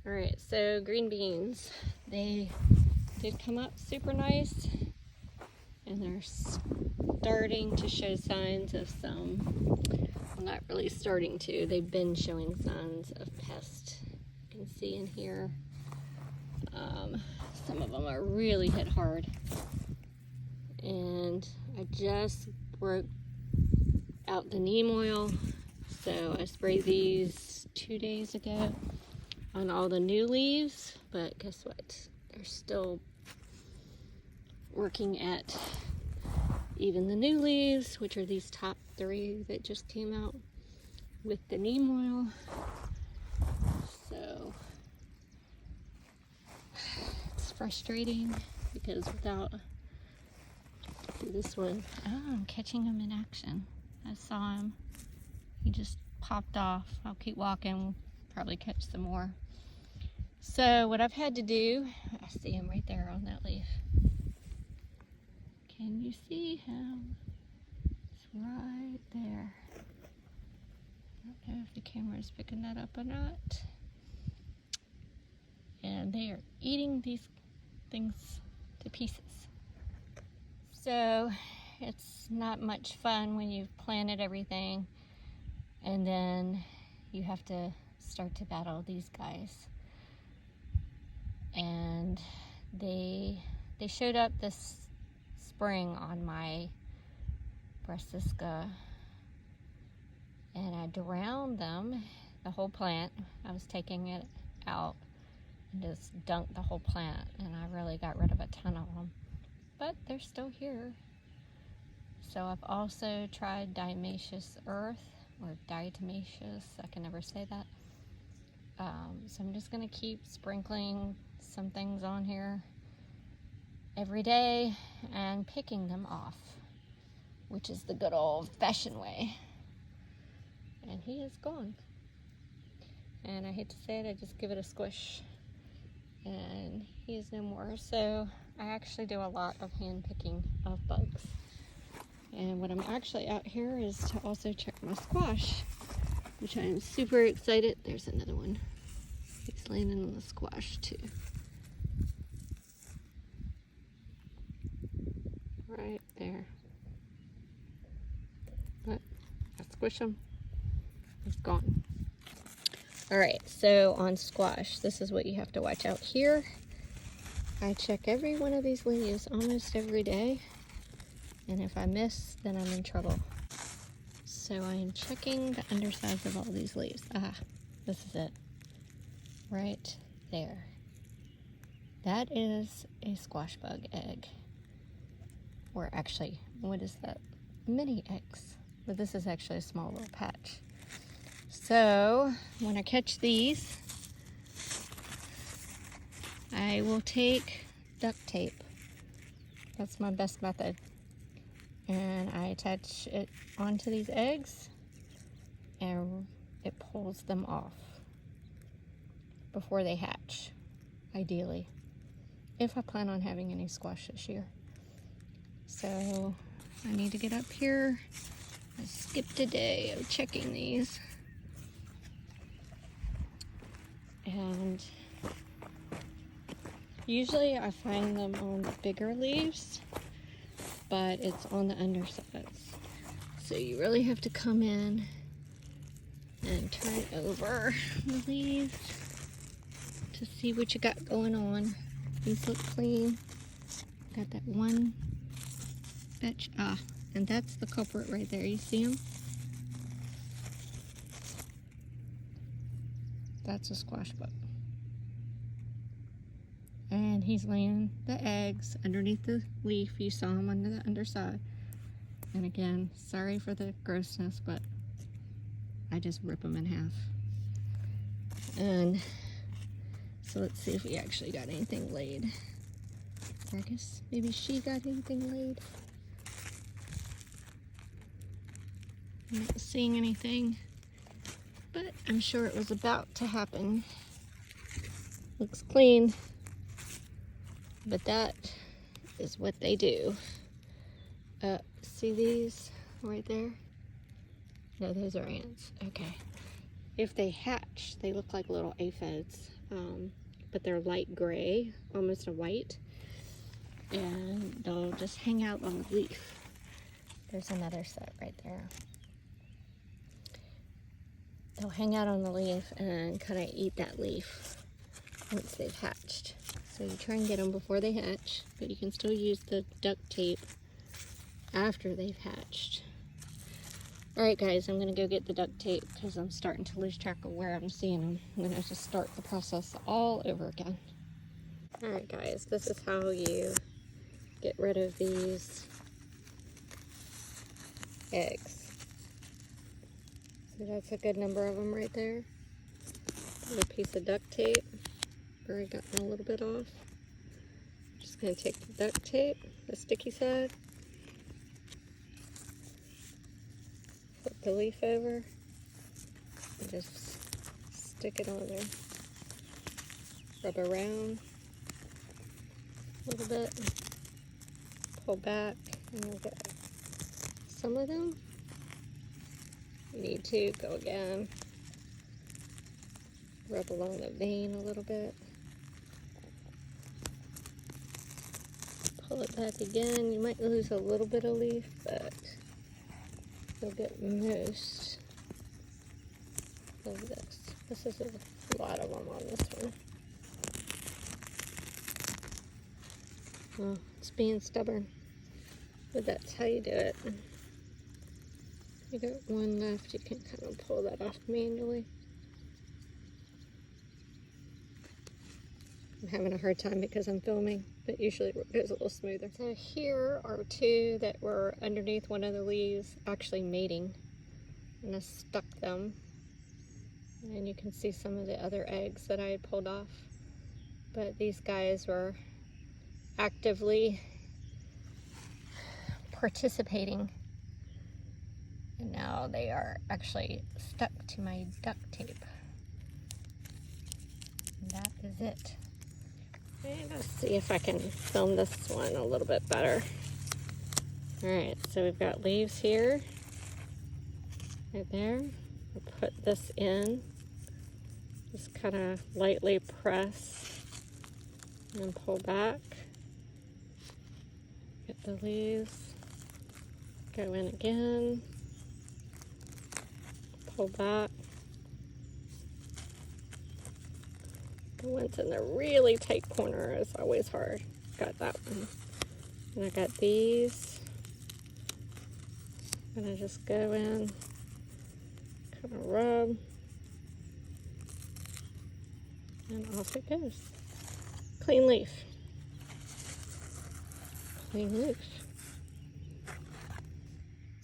All right, so green beans, they did come up super nice, and they're starting to show signs of some, well, not really starting to, they've been showing signs of pest. You can see in here, some of them are really hit hard. And I just broke out the neem oil, so I sprayed these 2 days ago on all the new leaves, but guess what? They're still working at even the new leaves, which are these top 3 that just came out with the neem oil. So it's frustrating because without this one, oh, I'm catching him in action. I saw him. He just popped off. I'll keep walking, probably catch some more. So what I've had to do, I see him right there on that leaf. Can you see him? It's right there. I don't know if the camera is picking that up or not. And they are eating these things to pieces. So it's not much fun when you've planted everything and then you have to start to battle these guys. And they showed up this spring on my brassica, and I drowned them, the whole plant. I was taking it out and just dunked the whole plant, and I really got rid of a ton of them. But they're still here. So I've also tried diatomaceous earth, or diatomaceous, I can never say that. So I'm just gonna keep sprinkling some things on here every day and picking them off, which is the good old-fashioned way. And he is gone. And I hate to say it, I just give it a squish and he is no more. So I actually do a lot of hand picking of bugs. And what I'm actually out here is to also check my squash, which I am super excited. There's another one. He's landing on the squash too. Right there. But I squish him. He's gone. All right, so on squash, this is what you have to watch out here. I check every one of these leaves almost every day, and if I miss, then I'm in trouble. So I am checking the undersides of all these leaves. Ah, this is it. Right there. That is a squash bug egg. Or actually, what is that? Mini eggs. But this is actually a small little patch. So when I catch these, I will take duct tape. That's my best method. And I attach it onto these eggs and it pulls them off before they hatch, ideally, if I plan on having any squash this year. So I need to get up here. I skipped a day of checking these. And usually I find them on the bigger leaves, but it's on the undersides. So you really have to come in and turn over the leaves to see what you got going on. These look clean. Got that one batch. Ah, and that's the culprit right there. You see him? That's a squash bug. And he's laying the eggs underneath the leaf. You saw him on the underside. And again, sorry for the grossness, but I just rip them in half. And so let's see if we actually got anything laid. Or I guess maybe she got anything laid. I'm not seeing anything, but I'm sure it was about to happen. Looks clean, but that is what they do. See these right there? No, those are ants. Okay. if they hatch, they look like little aphids, but they're light gray, almost a white, and they'll just hang out on the leaf. There's another set right there. They'll hang out on the leaf and kind of eat that leaf once they've hatched. So you try and get them before they hatch, but you can still use the duct tape after they've hatched. Alright guys, I'm going to go get the duct tape because I'm starting to lose track of where I'm seeing them. I'm going to just start the process all over again. Alright guys, this is how you get rid of these eggs. So that's a good number of them right there. Put a piece of duct tape. Already gotten a little bit off. Just going to take the duct tape, the sticky side, flip the leaf over, and just stick it on there. Rub around a little bit, pull back, and you'll get some of them. You need to go again, rub along the vein a little bit, pull it back again. You might lose a little bit of leaf, but you'll get most of this. This is a lot of them on this one. Oh, it's being stubborn, but that's how you do it. You got one left, you can kind of pull that off manually. I'm having a hard time because I'm filming, but usually it goes a little smoother. So here are two that were underneath one of the leaves actually mating, and I stuck them. And you can see some of the other eggs that I had pulled off. But these guys were actively participating. And now they are actually stuck to my duct tape. And that is it. Okay, let's see if I can film this one a little bit better. Alright, so we've got leaves here, right there. We'll put this in, just kind of lightly press and then pull back. Get the leaves, go in again, pull back. The ones in the really tight corner is always hard. Got that one. And I got these. I'm gonna just go in, kind of rub, and off it goes. Clean leaf. Clean leaf.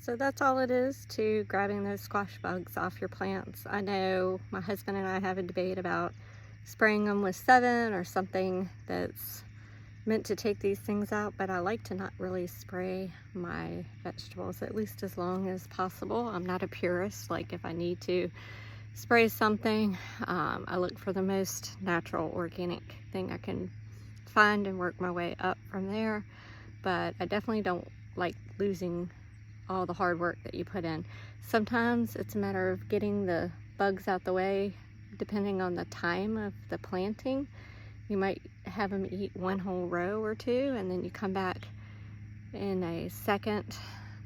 So that's all it is to grabbing those squash bugs off your plants. I know my husband and I have a debate about spraying them with 7 or something that's meant to take these things out, but I like to not really spray my vegetables, at least as long as possible. I'm not a purist. Like if I need to spray something, I look for the most natural organic thing I can find and work my way up from there. But I definitely don't like losing all the hard work that you put in. Sometimes it's a matter of getting the bugs out the way. Depending on the time of the planting, you might have them eat one whole row or two, and then you come back in a second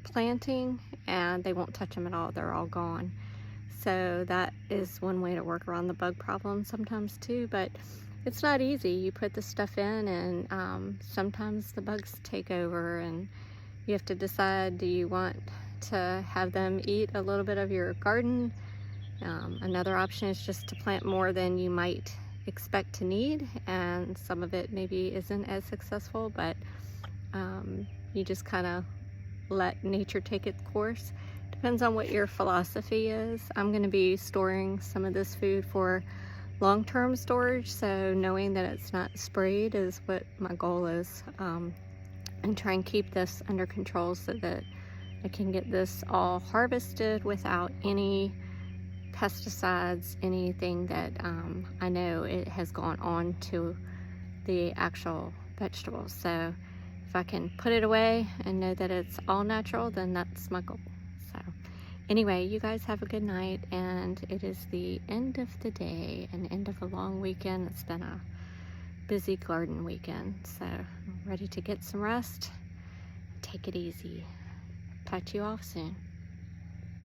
planting and they won't touch them at all. They're all gone. So that is one way to work around the bug problem sometimes too, but it's not easy. You put the stuff in and sometimes the bugs take over and you have to decide, do you want to have them eat a little bit of your garden? Another option is just to plant more than you might expect to need, and some of it maybe isn't as successful, but you just kind of let nature take its course. Depends on what your philosophy is. I'm going to be storing some of this food for long-term storage, so knowing that it's not sprayed is what my goal is, and try and keep this under control so that I can get this all harvested without any pesticides, anything that I know it has gone on to the actual vegetables. So if I can put it away and know that it's all natural, then that's my goal. So Anyway, you guys have a good night, and it is the end of the day, an end of a long weekend. It's been a busy garden weekend, so I'm ready to get some rest. Take it easy. Talk to you all soon.